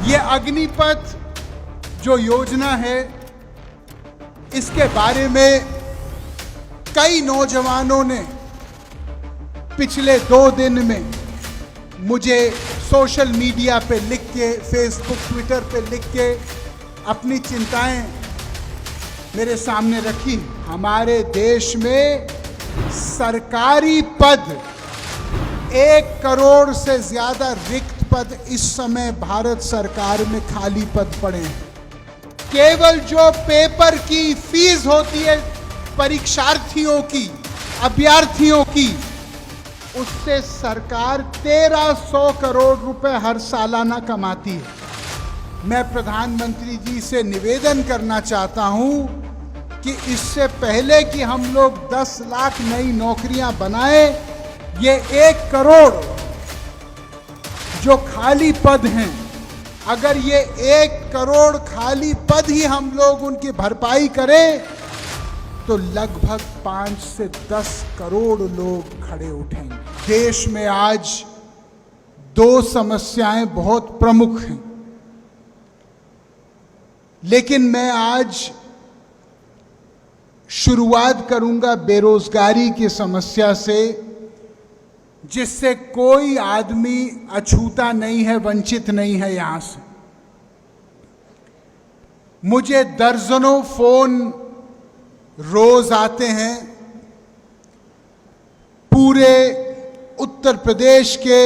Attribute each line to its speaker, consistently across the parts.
Speaker 1: ये अग्निपथ जो योजना है, इसके बारे में कई नौजवानों ने पिछले 2 दिन में मुझे सोशल मीडिया पे लिख के, फेसबुक, ट्विटर पे लिख के अपनी चिंताएं मेरे सामने रखी। हमारे देश में सरकारी पद 1 करोड़ से ज्यादा रिक्त पद इस समय भारत सरकार में खाली पद पड़े हैं। केवल जो पेपर की फीस होती है परीक्षार्थियों की, अभ्यर्थियों की, उससे सरकार 1300 करोड़ रुपए हर सालाना कमाती है। मैं प्रधानमंत्री जी से निवेदन करना चाहता हूं कि इससे पहले कि हम लोग 10 लाख नई नौकरियां बनाए, ये 1 करोड़ जो खाली पद हैं, अगर ये 1 करोड़ खाली पद ही हम लोग उनकी भरपाई करें तो लगभग 5 से 10 करोड़ लोग खड़े उठेंगे। देश में आज 2 समस्याएं बहुत प्रमुख हैं, लेकिन मैं आज शुरुआत करूंगा बेरोजगारी की समस्या से, जिससे कोई आदमी अछूता नहीं है, वंचित नहीं है। यहां से मुझे दर्जनों फोन रोज आते हैं पूरे उत्तर प्रदेश के,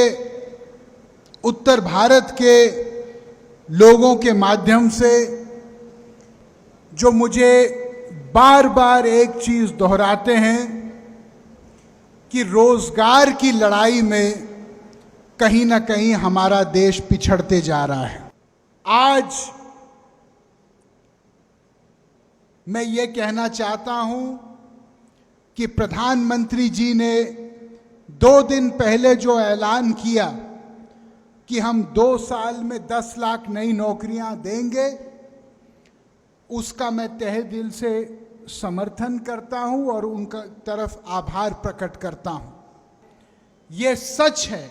Speaker 1: उत्तर भारत के लोगों के माध्यम से, जो मुझे बार बार एक चीज दोहराते हैं कि रोजगार की लड़ाई में कहीं ना कहीं हमारा देश पिछड़ते जा रहा है। आज मैं ये कहना चाहता हूं कि प्रधानमंत्री जी ने 2 दिन पहले जो ऐलान किया कि हम 2 साल में 10 लाख नई नौकरियां देंगे, उसका मैं तहे दिल से समर्थन करता हूं और उनका तरफ आभार प्रकट करता हूं। यह सच है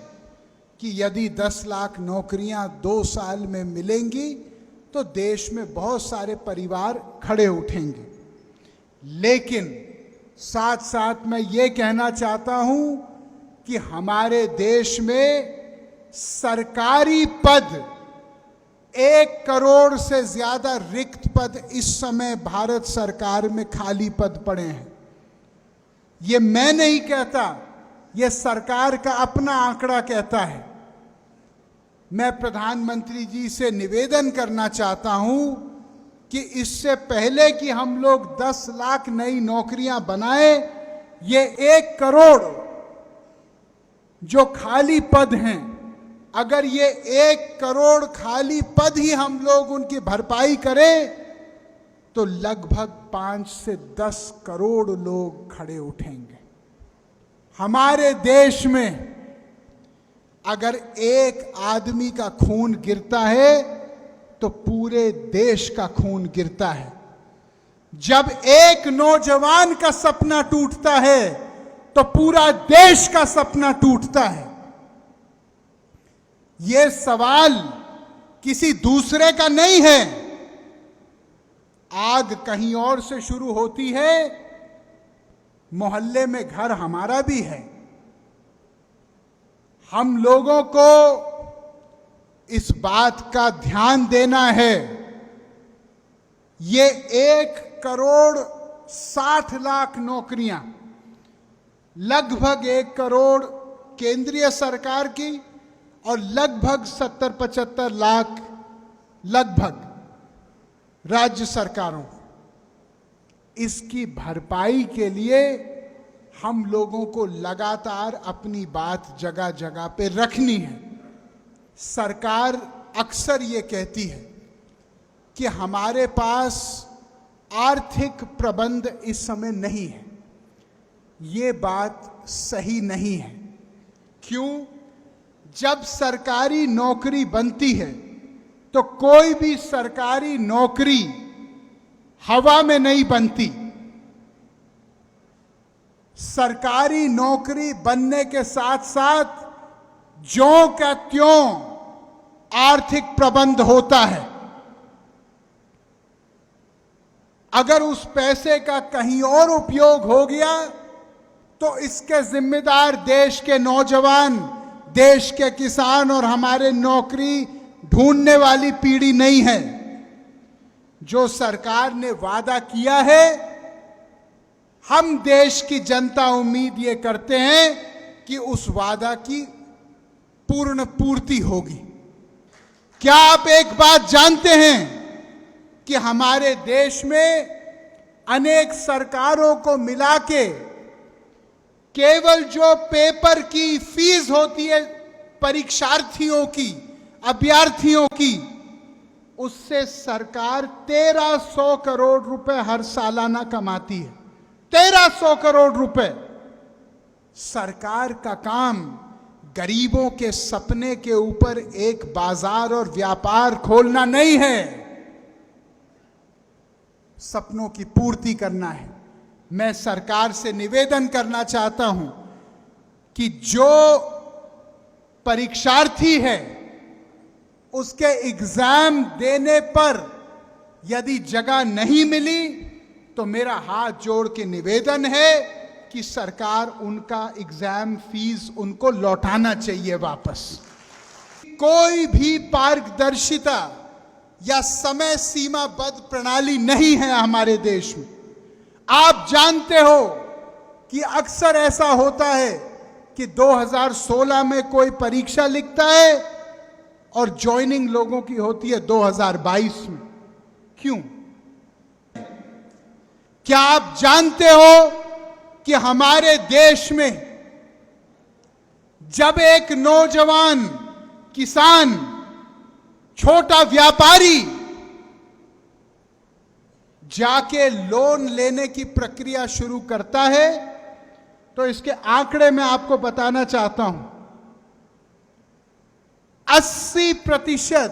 Speaker 1: कि यदि 10 लाख नौकरियां 2 साल में मिलेंगी तो देश में बहुत सारे परिवार खड़े उठेंगे। लेकिन साथ साथ मैं ये कहना चाहता हूं कि हमारे देश में सरकारी पद 1 करोड़ से ज्यादा रिक्त पद इस समय भारत सरकार में खाली पद पड़े हैं। ये मैं नहीं कहता, ये सरकार का अपना आंकड़ा कहता है। मैं प्रधानमंत्री जी से निवेदन करना चाहता हूं कि इससे पहले कि हम लोग 10 लाख नई नौकरियां बनाए, ये 1 करोड़ जो खाली पद हैं, अगर ये 1 करोड़ खाली पद ही हम लोग उनकी भरपाई करें तो लगभग 5 से 10 करोड़ लोग खड़े उठेंगे। हमारे देश में अगर एक आदमी का खून गिरता है तो पूरे देश का खून गिरता है। जब एक नौजवान का सपना टूटता है तो पूरा देश का सपना टूटता है। यह सवाल किसी दूसरे का नहीं है। आग कहीं और से शुरू होती है, मोहल्ले में घर हमारा भी है। हम लोगों को इस बात का ध्यान देना है। ये 1 करोड़ 60 लाख नौकरियां, लगभग 1 करोड़ केंद्रीय सरकार की और लगभग 70-75 लाख लगभग राज्य सरकारों, इसकी भरपाई के लिए हम लोगों को लगातार अपनी बात जगह जगह पे रखनी है। सरकार अक्सर ये कहती है कि हमारे पास आर्थिक प्रबंध इस समय नहीं है। ये बात सही नहीं है। क्यों? जब सरकारी नौकरी बनती है तो कोई भी सरकारी नौकरी हवा में नहीं बनती। सरकारी नौकरी बनने के साथ साथ ज्यों का त्यों आर्थिक प्रबंध होता है। अगर उस पैसे का कहीं और उपयोग हो गया तो इसके जिम्मेदार देश के नौजवान, देश के किसान और हमारे नौकरी ढूंढने वाली पीढ़ी नहीं है। जो सरकार ने वादा किया है, हम देश की जनता उम्मीद ये करते हैं कि उस वादा की पूर्ण पूर्ति होगी। क्या आप एक बात जानते हैं कि हमारे देश में अनेक सरकारों को मिला के केवल जो पेपर की फीस होती है परीक्षार्थियों की, अभ्यर्थियों की, उससे सरकार 1300 करोड़ रुपए हर सालाना कमाती है। 1300 करोड़ रुपए। सरकार का काम गरीबों के सपने के ऊपर एक बाजार और व्यापार खोलना नहीं है, सपनों की पूर्ति करना है। मैं सरकार से निवेदन करना चाहता हूं कि जो परीक्षार्थी है उसके एग्जाम देने पर यदि जगह नहीं मिली तो मेरा हाथ जोड़ के निवेदन है कि सरकार उनका एग्जाम फीस उनको लौटाना चाहिए वापस। कोई भी पारदर्शिता या समय सीमाबद्ध प्रणाली नहीं है हमारे देश में। आप जानते हो कि अक्सर ऐसा होता है कि 2016 में कोई परीक्षा लिखता है और ज्वाइनिंग लोगों की होती है 2022 में। क्यों? क्या आप जानते हो कि हमारे देश में जब एक नौजवान किसान, छोटा व्यापारी जाके लोन लेने की प्रक्रिया शुरू करता है तो इसके आंकड़े मैं आपको बताना चाहता हूं। 80%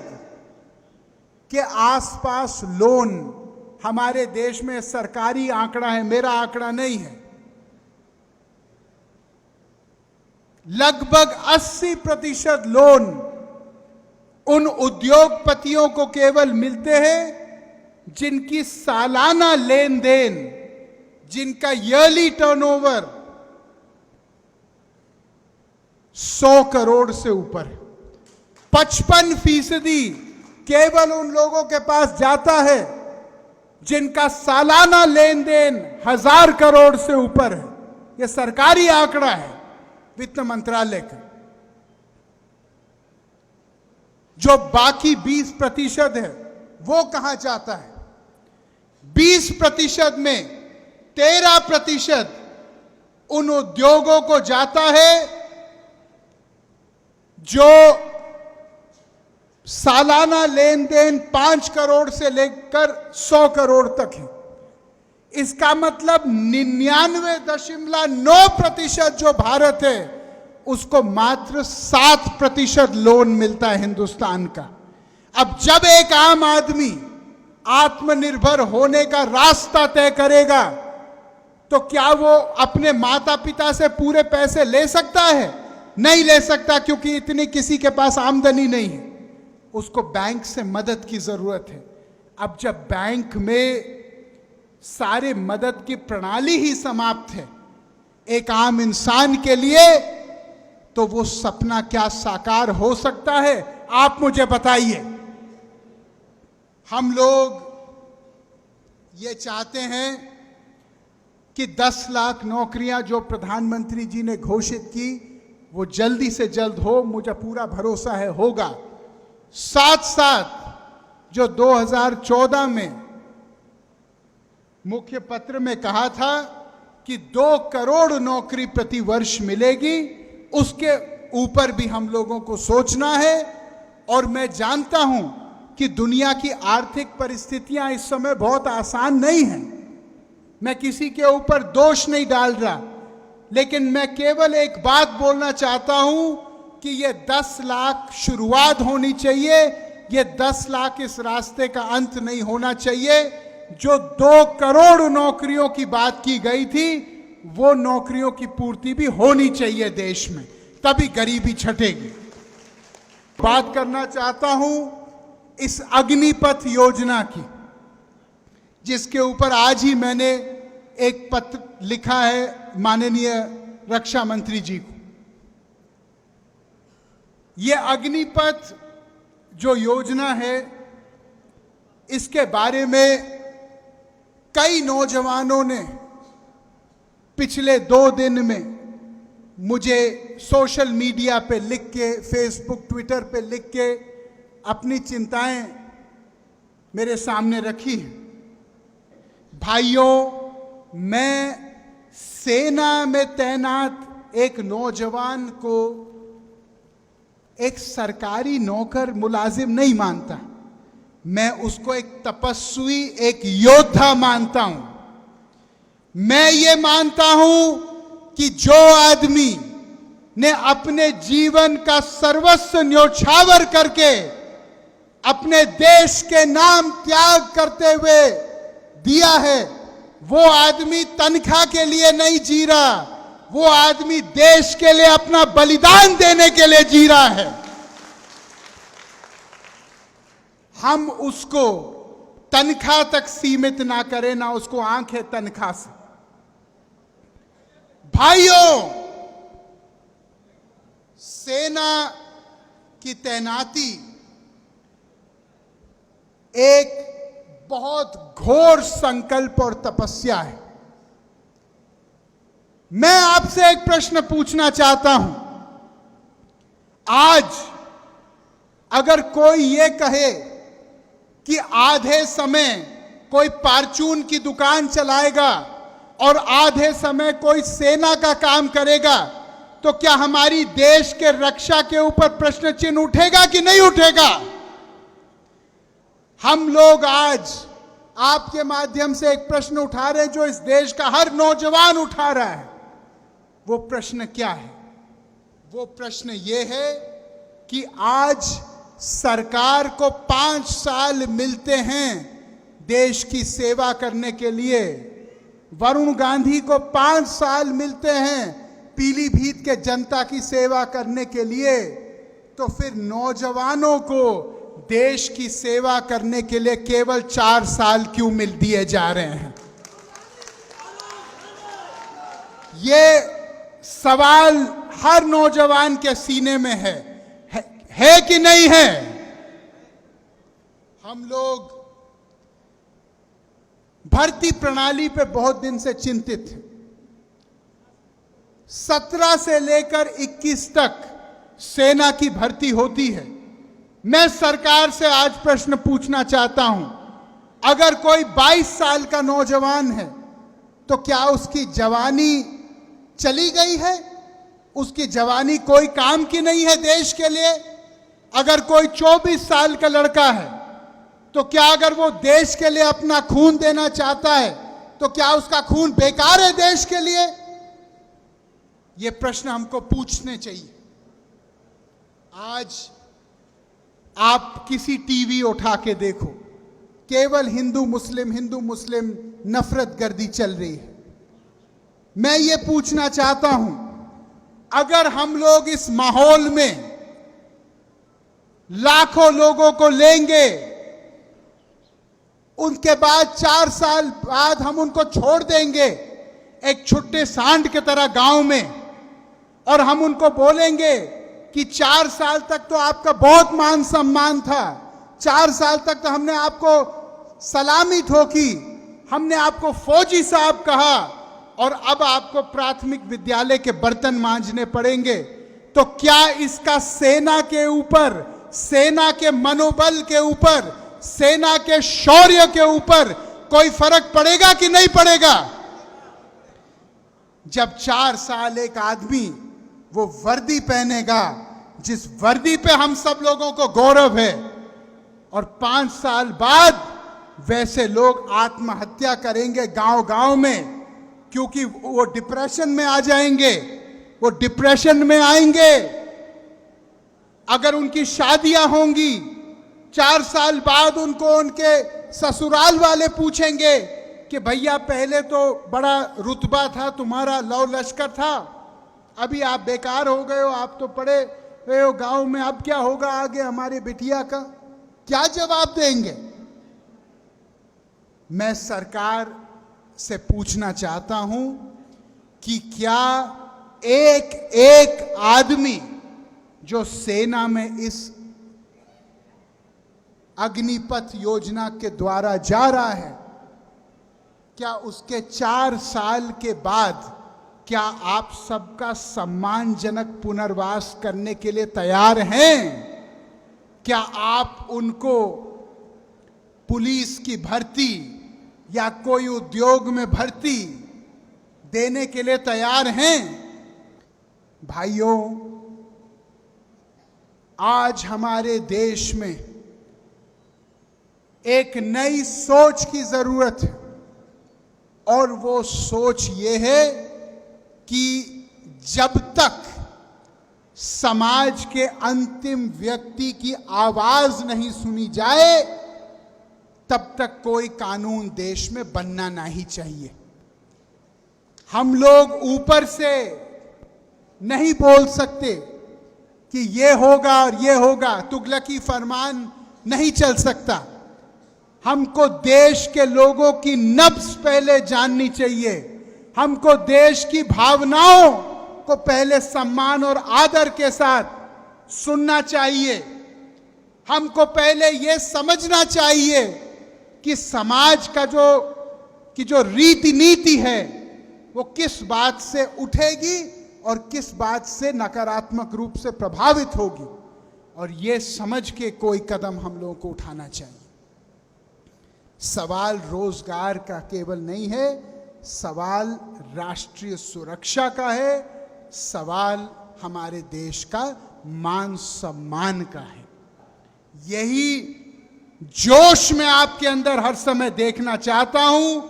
Speaker 1: के आसपास लोन हमारे देश में, सरकारी आंकड़ा है, मेरा आंकड़ा नहीं है, लगभग 80% लोन उन उद्योगपतियों को केवल मिलते हैं जिनकी सालाना लेन देन, जिनका ईयरली टर्नओवर 100 करोड़ से ऊपर है। 55% केवल उन लोगों के पास जाता है जिनका सालाना लेन देन 1000 करोड़ से ऊपर है। यह सरकारी आंकड़ा है वित्त मंत्रालय का। जो बाकी 20% है वो कहां जाता है? 20% में 13% उन उद्योगों को जाता है जो सालाना लेन देन 5 करोड़ से लेकर 100 करोड़ तक है। इसका मतलब 99.9% जो भारत है उसको मात्र 7% लोन मिलता है हिंदुस्तान का। अब जब एक आम आदमी आत्मनिर्भर होने का रास्ता तय करेगा तो क्या वो अपने माता पिता से पूरे पैसे ले सकता है? नहीं ले सकता, क्योंकि इतनी किसी के पास आमदनी नहीं है। उसको बैंक से मदद की जरूरत है। अब जब बैंक में सारे मदद की प्रणाली ही समाप्त है एक आम इंसान के लिए, तो वो सपना क्या साकार हो सकता है? आप मुझे बताइए। हम लोग ये चाहते हैं कि 10 लाख नौकरियां जो प्रधानमंत्री जी ने घोषित की वो जल्दी से जल्द हो। मुझे पूरा भरोसा है होगा। साथ साथ जो 2014 में मुख्य पत्र में कहा था कि 2 करोड़ नौकरी प्रति वर्ष मिलेगी, उसके ऊपर भी हम लोगों को सोचना है। और मैं जानता हूं कि दुनिया की आर्थिक परिस्थितियां इस समय बहुत आसान नहीं हैं। मैं किसी के ऊपर दोष नहीं डाल रहा, लेकिन मैं केवल एक बात बोलना चाहता हूं कि ये 10 लाख शुरुआत होनी चाहिए। ये 10 लाख इस रास्ते का अंत नहीं होना चाहिए। जो 2 करोड़ नौकरियों की बात की गई थी वो नौकरियों की पूर्ति भी होनी चाहिए देश में, तभी गरीबी छटेगी। बात करना चाहता हूं इस अग्निपथ योजना की, जिसके ऊपर आज ही मैंने एक पत्र लिखा है माननीय रक्षा मंत्री जी को। ये अग्निपथ जो योजना है, इसके बारे में कई नौजवानों ने पिछले 2 दिन में मुझे सोशल मीडिया पे लिख के, फेसबुक, ट्विटर पे लिख के अपनी चिंताएं मेरे सामने रखी हैं। भाइयों, मैं सेना में तैनात एक नौजवान को एक सरकारी नौकर मुलाजिम नहीं मानता, मैं उसको एक तपस्वी, एक योद्धा मानता हूं। मैं ये मानता हूं कि जो आदमी ने अपने जीवन का सर्वस्व न्योछावर करके अपने देश के नाम त्याग करते हुए दिया है, वो आदमी तनख्वाह के लिए नहीं जी रहा, वो आदमी देश के लिए अपना बलिदान देने के लिए जी रहा है। हम उसको तनख्वाह तक सीमित ना करें, ना उसको आंखें तनख्वाह से। भाइयों, सेना की तैनाती एक बहुत घोर संकल्प और तपस्या है। मैं आपसे एक प्रश्न पूछना चाहता हूं। आज अगर कोई ये कहे कि आधे समय कोई परचून की दुकान चलाएगा और आधे समय कोई सेना का काम करेगा, तो क्या हमारी देश के रक्षा के ऊपर प्रश्न चिन्ह उठेगा कि नहीं उठेगा? हम लोग आज आपके माध्यम से एक प्रश्न उठा रहे हैं जो इस देश का हर नौजवान उठा रहा है। वो प्रश्न क्या है? वो प्रश्न ये है कि आज सरकार को 5 साल मिलते हैं देश की सेवा करने के लिए। वरुण गांधी को 5 साल मिलते हैं पीलीभीत के जनता की सेवा करने के लिए, तो फिर नौजवानों को देश की सेवा करने के लिए केवल 4 साल क्यों मिल दिए जा रहे हैं? ये सवाल हर नौजवान के सीने में है कि नहीं है? हम लोग भर्ती प्रणाली पे बहुत दिन से चिंतित हैं। 17 से लेकर 21 तक सेना की भर्ती होती है। मैं सरकार से आज प्रश्न पूछना चाहता हूं, अगर कोई 22 साल का नौजवान है तो क्या उसकी जवानी चली गई है? उसकी जवानी कोई काम की नहीं है देश के लिए? अगर कोई 24 साल का लड़का है तो क्या अगर वो देश के लिए अपना खून देना चाहता है तो क्या उसका खून बेकार है देश के लिए? ये प्रश्न हमको पूछने चाहिए। आज आप किसी टीवी उठा के देखो, केवल हिंदू मुस्लिम नफरत गर्दी चल रही है। मैं ये पूछना चाहता हूं, अगर हम लोग इस माहौल में लाखों लोगों को लेंगे, उनके बाद 4 साल बाद हम उनको छोड़ देंगे एक छुट्टे सांड की तरह गांव में, और हम उनको बोलेंगे कि 4 साल तक तो आपका बहुत मान सम्मान था, 4 साल तक तो हमने आपको सलामी ठोकी, हमने आपको फौजी साहब कहा, और अब आपको प्राथमिक विद्यालय के बर्तन मांजने पड़ेंगे, तो क्या इसका सेना के ऊपर, सेना के मनोबल के ऊपर, सेना के शौर्य के ऊपर कोई फर्क पड़ेगा कि नहीं पड़ेगा? जब 4 साल एक आदमी वो वर्दी पहनेगा जिस वर्दी पे हम सब लोगों को गौरव है, और 5 साल बाद वैसे लोग आत्महत्या करेंगे गांव-गांव में, क्योंकि वो डिप्रेशन में आ जाएंगे, वो डिप्रेशन में आएंगे। अगर उनकी शादियां होंगी, 4 साल बाद उनको उनके ससुराल वाले पूछेंगे कि भैया पहले तो बड़ा रुतबा था तुम्हारा, लौ लश्कर था, अभी आप बेकार हो गए हो, आप तो पड़े ए गांव में अब क्या होगा आगे हमारे बिटिया का, क्या जवाब देंगे? मैं सरकार से पूछना चाहता हूं कि क्या एक एक आदमी जो सेना में इस अग्निपथ योजना के द्वारा जा रहा है, क्या उसके 4 साल के बाद क्या आप सबका सम्मानजनक पुनर्वास करने के लिए तैयार हैं? क्या आप उनको पुलिस की भर्ती या कोई उद्योग में भर्ती देने के लिए तैयार हैं? भाइयों, आज हमारे देश में एक नई सोच की जरूरत है, और वो सोच ये है कि जब तक समाज के अंतिम व्यक्ति की आवाज नहीं सुनी जाए, तब तक कोई कानून देश में बनना नहीं चाहिए। हम लोग ऊपर से नहीं बोल सकते कि ये होगा और ये होगा, तुगलकी फरमान नहीं चल सकता। हमको देश के लोगों की नब्ज पहले जाननी चाहिए। हमको देश की भावनाओं को पहले सम्मान और आदर के साथ सुनना चाहिए। हमको पहले ये समझना चाहिए कि समाज का जो रीति नीति है वो किस बात से उठेगी और किस बात से नकारात्मक रूप से प्रभावित होगी, और ये समझ के कोई कदम हम लोगों को उठाना चाहिए। सवाल रोजगार का केवल नहीं है, सवाल राष्ट्रीय सुरक्षा का है, सवाल हमारे देश का मान सम्मान का है। यही जोश मैं आपके अंदर हर समय देखना चाहता हूं।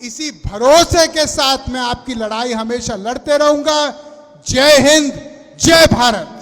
Speaker 1: इसी भरोसे के साथ मैं आपकी लड़ाई हमेशा लड़ते रहूंगा। जय हिंद, जय भारत।